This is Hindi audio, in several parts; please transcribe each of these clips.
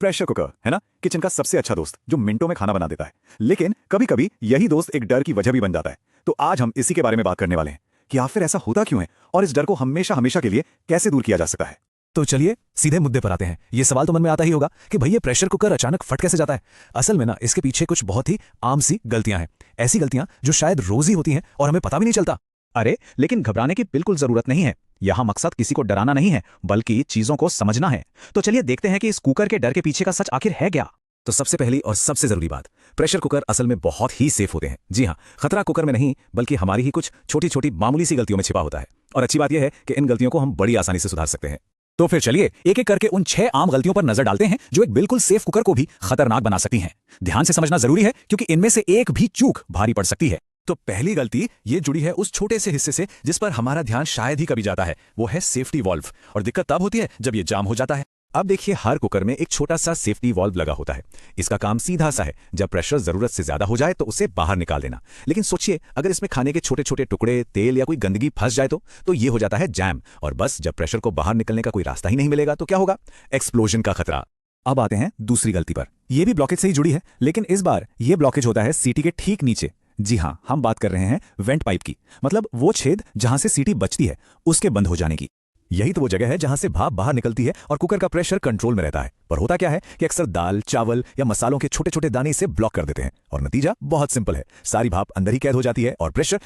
प्रेशर कुकर है ना, किचन का सबसे अच्छा दोस्त जो मिनटों में खाना बना देता है। लेकिन कभी कभी यही दोस्त एक डर की वजह भी बन जाता है। तो आज हम इसी के बारे में बात करने वाले हैं कि आखिर ऐसा होता क्यों है और इस डर को हमेशा हमेशा के लिए कैसे दूर किया जा सकता है। तो चलिए सीधे मुद्दे पर आते हैं। ये सवाल तो मन में आता ही होगा कि भई ये प्रेशर कुकर अचानक फट कैसे जाता है। असल में ना इसके पीछे कुछ बहुत ही आम सी गलतियां हैं, ऐसी गलतियां जो शायद रोज ही होती हैं और हमें पता भी नहीं चलता। अरे लेकिन घबराने की बिल्कुल जरूरत नहीं है। यहाँ मकसद किसी को डराना नहीं है, बल्कि चीजों को समझना है। तो चलिए देखते हैं कि इस कुकर के डर के पीछे का सच आखिर है क्या। तो सबसे पहली और सबसे जरूरी बात, प्रेशर कुकर असल में बहुत ही सेफ होते हैं। जी हाँ, खतरा कुकर में नहीं बल्कि हमारी ही कुछ छोटी छोटी मामूली सी गलतियों में छिपा होता है। और अच्छी बात यह है कि इन गलतियों को हम बड़ी आसानी से सुधार सकते हैं। तो फिर चलिए एक एक करके उन 6 आम गलतियों पर नजर डालते हैं जो एक बिल्कुल सेफ कुकर को भी खतरनाक बना सकती हैं। ध्यान से समझना जरूरी है क्योंकि इनमें से एक भी चूक भारी पड़ सकती है। तो पहली गलती ये जुड़ी है उस छोटे से हिस्से से जिस पर हमारा ध्यान शायद ही कभी जाता है, वो है सेफ्टी वाल्व। और दिक्कत तब होती है जब ये जाम हो जाता है। अब देखिए, हर कुकर में एक छोटा सा सेफ्टी वाल्व लगा होता है। इसका काम सीधा सा है, जब प्रेशर जरूरत से ज्यादा हो जाए तो उसे बाहर निकाल देना। लेकिन सोचिए, अगर इसमें खाने के छोटे छोटे टुकड़े, तेल या कोई गंदगी फंस जाए तो ये हो जाता है जैम। और बस जब प्रेशर को बाहर निकलने का कोई रास्ता ही नहीं मिलेगा तो क्या होगा? एक्सप्लोजन का खतरा। अब आते हैं दूसरी गलती पर। यह भी ब्लॉकेज से ही जुड़ी है, लेकिन इस बार यह ब्लॉकेज होता है सीटी के ठीक नीचे। जी हाँ, हम बात कर रहे हैं वेंट पाइप की, मतलब वो छेद जहां से सीटी बचती है उसके बंद हो जाने की। यही तो वो जगह है जहां से भाप बाहर निकलती है और कुकर का प्रेशर कंट्रोल में रहता है। पर होता क्या है कि अक्सर दाल, चावल या मसालों के छोटे छोटे दाने इसे ब्लॉक कर देते हैं और नतीजा बहुत सिंपल है, सारी भाप अंदर ही कैद हो जाती है और प्रेशर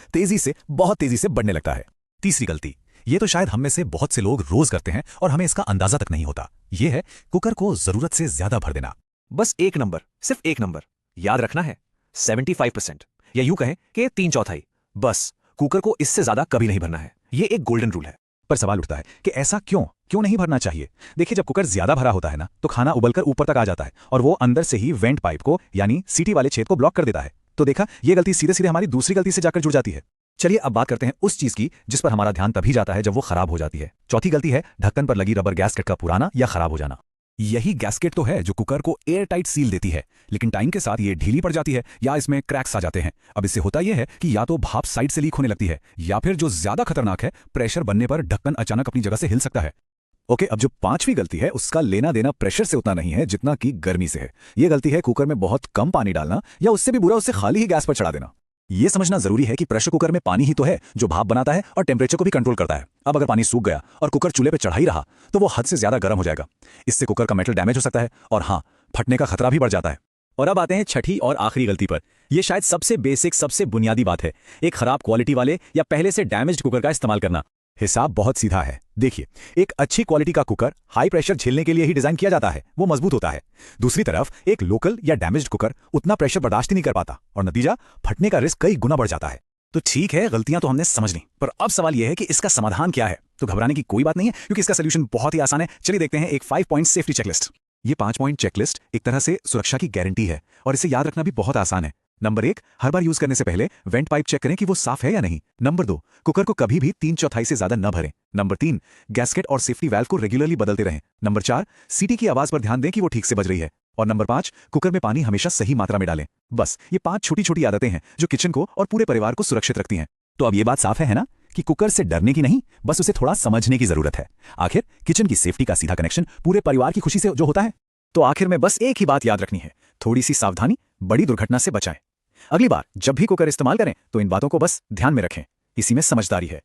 बहुत तेजी से बढ़ने लगता है। तीसरी गलती, ये तो शायद हम में से बहुत से लोग रोज करते हैं और हमें इसका अंदाजा तक नहीं होता। यह है कुकर को जरूरत से ज्यादा भर देना। बस एक नंबर, सिर्फ एक नंबर याद रखना है, 75%, या यूं कहें कि 3/4। बस कुकर को इससे ज्यादा कभी नहीं भरना है। ये एक गोल्डन रूल है। पर सवाल उठता है कि ऐसा क्यों नहीं भरना चाहिए? देखिए, जब कुकर ज्यादा भरा होता है ना, तो खाना उबलकर ऊपर तक आ जाता है और वो अंदर से ही वेंट पाइप को यानी सीटी वाले छेद को ब्लॉक कर देता है। तो देखा, ये गलती सीधे सीधे हमारी दूसरी गलती से जाकर जुड़ जाती है। चलिए अब बात करते हैं उस चीज की जिस पर हमारा ध्यान तभी जाता है जब वो खराब हो जाती है। चौथी गलती है ढक्कन पर लगी रबर गैस्केट का पुराना या खराब हो जाना। यही गैस्केट तो है जो कुकर को एयर टाइट सील देती है, लेकिन टाइम के साथ ये ढीली पड़ जाती है या इसमें क्रैक्स आ जाते हैं। अब इससे होता यह है कि या तो भाप साइड से लीक होने लगती है या फिर जो ज्यादा खतरनाक है, प्रेशर बनने पर ढक्कन अचानक अपनी जगह से हिल सकता है। ओके, अब जो पांचवी गलती है उसका लेना देना प्रेशर से उतना नहीं है जितना कि गर्मी से है। यह गलती है कुकर में बहुत कम पानी डालना या उससे भी बुरा उसे खाली ही गैस पर चढ़ा देना। यह समझना जरूरी है कि प्रेशर कुकर में पानी ही तो है जो भाप बनाता है और टेम्परेचर को भी कंट्रोल करता है। अब अगर पानी सूख गया और कुकर चूल्हे पे चढ़ा ही रहा तो वो हद से ज्यादा गर्म हो जाएगा। इससे कुकर का मेटल डैमेज हो सकता है और हाँ, फटने का खतरा भी बढ़ जाता है। और अब आते हैं छठी और आखिरी गलती पर। यह शायद सबसे बेसिक, सबसे बुनियादी बात है, एक खराब क्वालिटी वाले या पहले से डैमेज्ड कुकर का इस्तेमाल करना। हिसाब बहुत सीधा है। देखिए, एक अच्छी क्वालिटी का कुकर हाई प्रेशर झेलने के लिए ही डिजाइन किया जाता है, वो मजबूत होता है। दूसरी तरफ एक लोकल या डैमेज्ड कुकर उतना प्रेशर बर्दाश्त ही नहीं कर पाता और नतीजा फटने का रिस्क कई गुना बढ़ जाता है। तो ठीक है, गलतियां तो हमने समझ ली, पर अब सवाल यह है कि इसका समाधान क्या है। तो घबराने की कोई बात नहीं है क्योंकि इसका सोल्यूशन बहुत ही आसान है। चलिए देखते हैं एक 5 पॉइंट सेफ्टी चेकलिस्ट। ये 5 पॉइंट चेकलिस्ट एक तरह से सुरक्षा की गारंटी है और इसे याद रखना भी बहुत आसान है। नंबर 1, हर बार यूज करने से पहले वेंट पाइप चेक करें कि वो साफ है या नहीं। नंबर 2, कुकर को कभी भी 3/4 से ज्यादा न भरें। नंबर 3, गैस्केट और सेफ्टी वाल्व को रेगुलरली बदलते रहें। नंबर 4, सीटी की आवाज पर ध्यान दें कि वो ठीक से बज रही है। और नंबर 5, कुकर में पानी हमेशा सही मात्रा में डालें। बस ये 5 छोटी छोटी आदतें हैं जो किचन को और पूरे परिवार को सुरक्षित रखती हैं। तो अब ये बात साफ है ना कि कुकर से डरने की नहीं, बस उसे थोड़ा समझने की जरूरत है। आखिर किचन की सेफ्टी का सीधा कनेक्शन पूरे परिवार की खुशी से जो होता है। तो आखिर में बस एक ही बात याद रखनी है, थोड़ी सी सावधानी बड़ी दुर्घटना से बचाए। अगली बार जब भी कुकर इस्तेमाल करें तो इन बातों को बस ध्यान में रखें, इसी में समझदारी है।